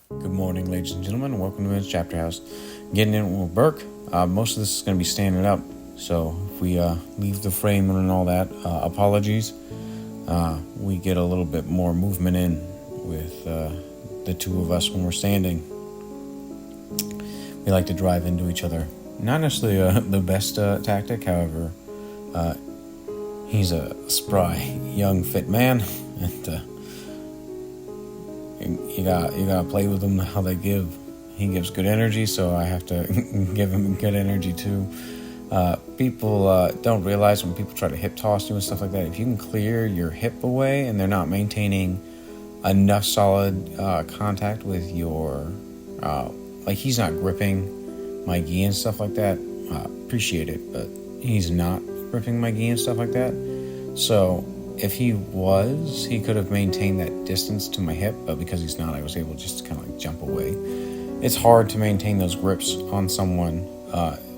Good morning, ladies and gentlemen. Welcome to Men's Chapter House. Getting in with Burke. Most of this is going to be standing up, so if we leave the frame and all that, apologies. We get a little bit more movement in with the two of us when we're standing. We like to drive into each other. Not necessarily the best tactic, however, he's a spry, young, fit man, and you gotta play with him how they give. He gives good energy, so I have to give him good energy too. People don't realize when people try to hip toss you and stuff like that, if you can clear your hip away and they're not maintaining enough solid contact with your, like he's not gripping my gi and stuff like that, appreciate it, but he's not gripping my gi and stuff like that. So if he was, he could have maintained that distance to my hip, but because he's not, I was able just to kind of like jump away. It's hard to maintain those grips on someone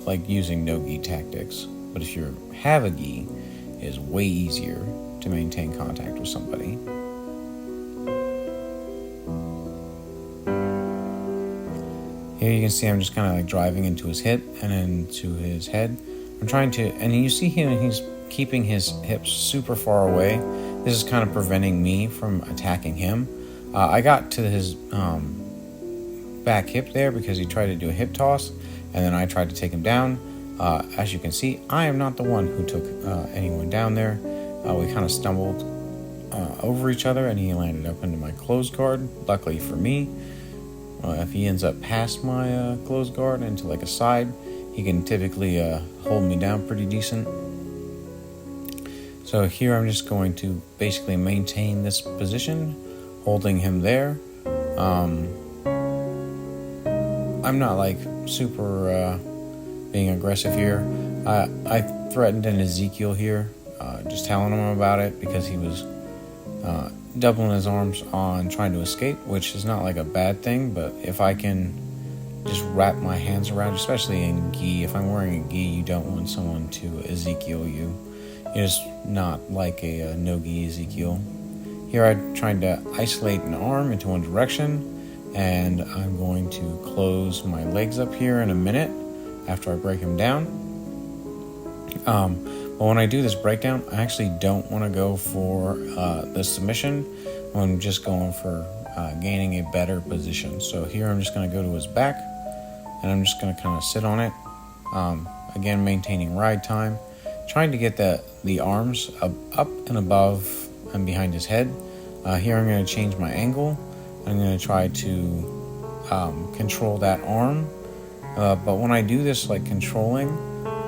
like using no gi tactics, but if you have a gi, it is way easier to maintain contact with somebody. Here you can see I'm just kind of like driving into his hip and into his head. I'm trying to, and you see him, he's keeping his hips super far away. This is kind of preventing me from attacking him. I got to his back hip there because he tried to do a hip toss, and then I tried to take him down. As you can see, I am not the one who took anyone down there. We kind of stumbled over each other, and he landed up into my closed guard. Luckily for me, if he ends up past my closed guard into like a side, he can typically hold me down pretty decent. So here I'm just going to basically maintain this position, holding him there. I'm not like super being aggressive here. I threatened an Ezekiel here, just telling him about it because he was doubling his arms on trying to escape, which is not like a bad thing, but if I can just wrap my hands around, especially in gi, if I'm wearing a gi, you don't want someone to Ezekiel you. It's not like a no-gi Ezekiel. Here I'm trying to isolate an arm into one direction, and I'm going to close my legs up here in a minute after I break him down. But when I do this breakdown, I actually don't want to go for the submission. I'm just going for gaining a better position. So here I'm just going to go to his back, and I'm just going to kind of sit on it. Again, maintaining ride time. Trying to get the arms up and above and behind his head. Here I'm going to change my angle. I'm going to try to control that arm. But when I do this, like controlling,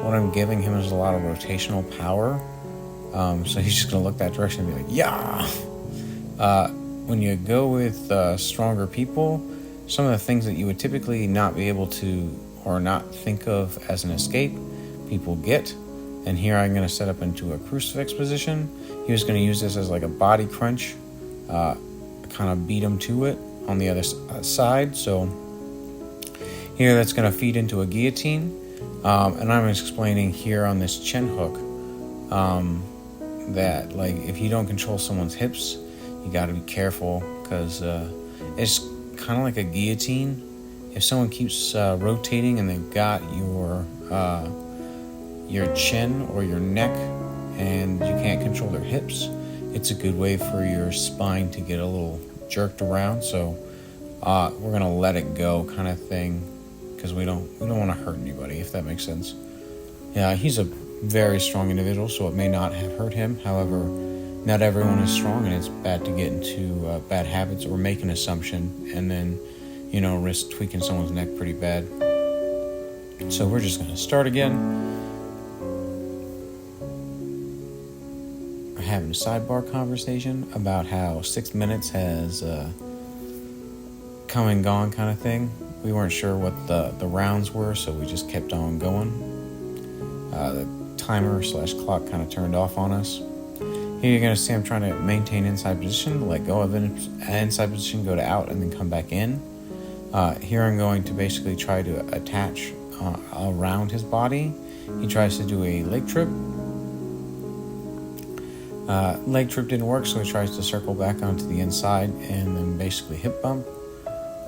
what I'm giving him is a lot of rotational power. So he's just going to look that direction and be like, yeah! When you go with stronger people, some of the things that you would typically not be able to or not think of as an escape, people get. And here I'm going to set up into a crucifix position. He was going to use this as like a body crunch, kind of beat him to it on the other side. So here that's going to feed into a guillotine. And I'm explaining here on this chin hook that like if you don't control someone's hips, you got to be careful because it's kind of like a guillotine. If someone keeps rotating and they've got your chin or your neck and you can't control their hips, it's a good way for your spine to get a little jerked around. So we're gonna let it go kind of thing because we don't want to hurt anybody, if that makes sense. Yeah, he's a very strong individual, so it may not have hurt him. However, not everyone is strong, and it's bad to get into bad habits or make an assumption and then risk tweaking someone's neck pretty bad. So we're just gonna start again. Having a sidebar conversation about how 6 minutes has come and gone kind of thing. We weren't sure what the rounds were, so we just kept on going. The timer / clock kind of turned off on us. Here you're going to see I'm trying to maintain inside position, let go of inside position, go to out, and then come back in. Here I'm going to basically try to attach around his body. He tries to do a leg trip. Leg trip didn't work, so he tries to circle back onto the inside and then basically hip bump.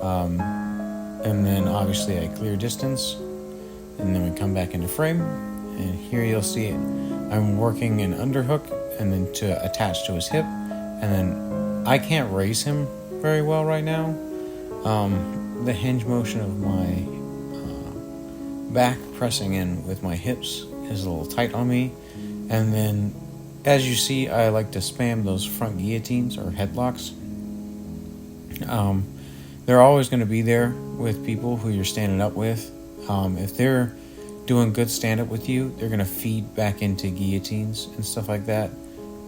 And then obviously I clear distance, and then we come back into frame, and here you'll see I'm working an underhook and then to attach to his hip, and then I can't raise him very well right now. The hinge motion of my back pressing in with my hips is a little tight on me, and then as you see, I like to spam those front guillotines or headlocks. They're always going to be there with people who you're standing up with. If they're doing good stand-up with you, they're going to feed back into guillotines and stuff like that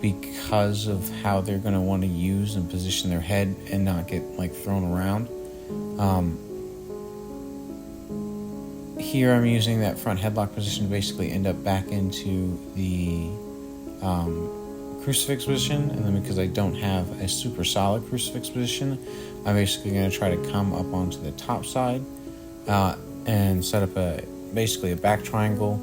because of how they're going to want to use and position their head and not get like thrown around. Here I'm using that front headlock position to basically end up back into the crucifix position, and then because I don't have a super solid crucifix position, I'm basically going to try to come up onto the top side and set up basically a back triangle.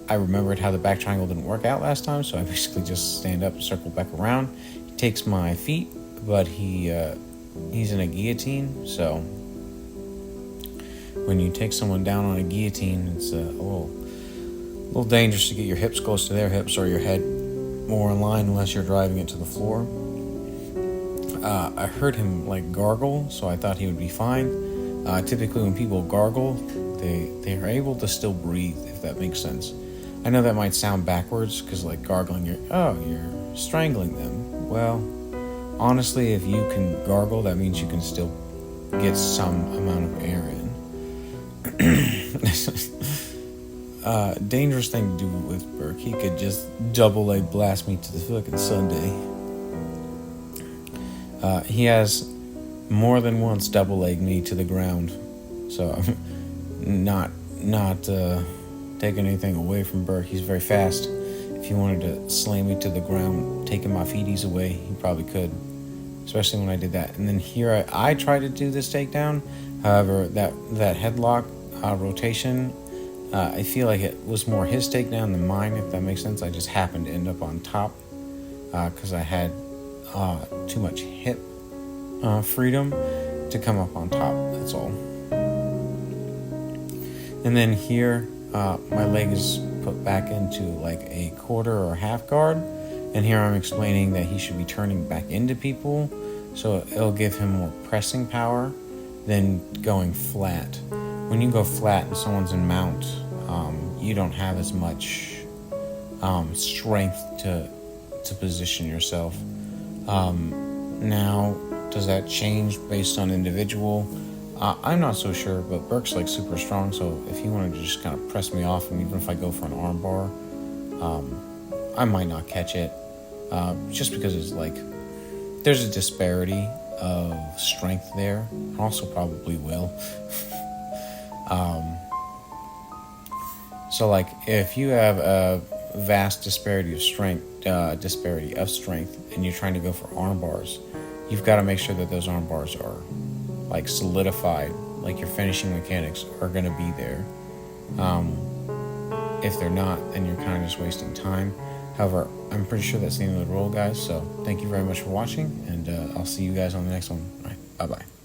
I remembered how the back triangle didn't work out last time, so I basically just stand up and circle back around. He takes my feet, but he's in a guillotine, so when you take someone down on a guillotine, it's a little dangerous to get your hips close to their hips or your head more in line unless you're driving it to the floor. I heard him like gargle, so I thought he would be fine. Typically when people gargle, they are able to still breathe, if that makes sense. I know that might sound backwards because like gargling, you're strangling them. Well, honestly, if you can gargle, that means you can still get some amount of air in. Dangerous thing to do with Burke. He could just double leg blast me to the fucking Sunday. He has more than once double legged me to the ground, so I'm not taking anything away from Burke. He's very fast. If he wanted to slam me to the ground, taking my feeties away, he probably could, especially when I did that. And then here I tried to do this takedown. However, that headlock rotation, I feel like it was more his takedown than mine, if that makes sense. I just happened to end up on top because I had too much hip freedom to come up on top, that's all. And then here, my leg is put back into like a quarter or half guard, and here I'm explaining that he should be turning back into people, so it'll give him more pressing power than going flat. When you go flat and someone's in mount, you don't have as much strength to position yourself. Now, does that change based on individual? I'm not so sure, but Burke's like super strong, so if he wanted to just kind of press me off, and even if I go for an arm bar, I might not catch it, just because it's like there's a disparity of strength there. Also probably will. So like if you have a vast disparity of strength, and you're trying to go for arm bars, you've got to make sure that those arm bars are like solidified, like your finishing mechanics are going to be there. If they're not, then you're kind of just wasting time. However, I'm pretty sure that's the end of the rule, guys. So thank you very much for watching, and I'll see you guys on the next one. All right, bye-bye.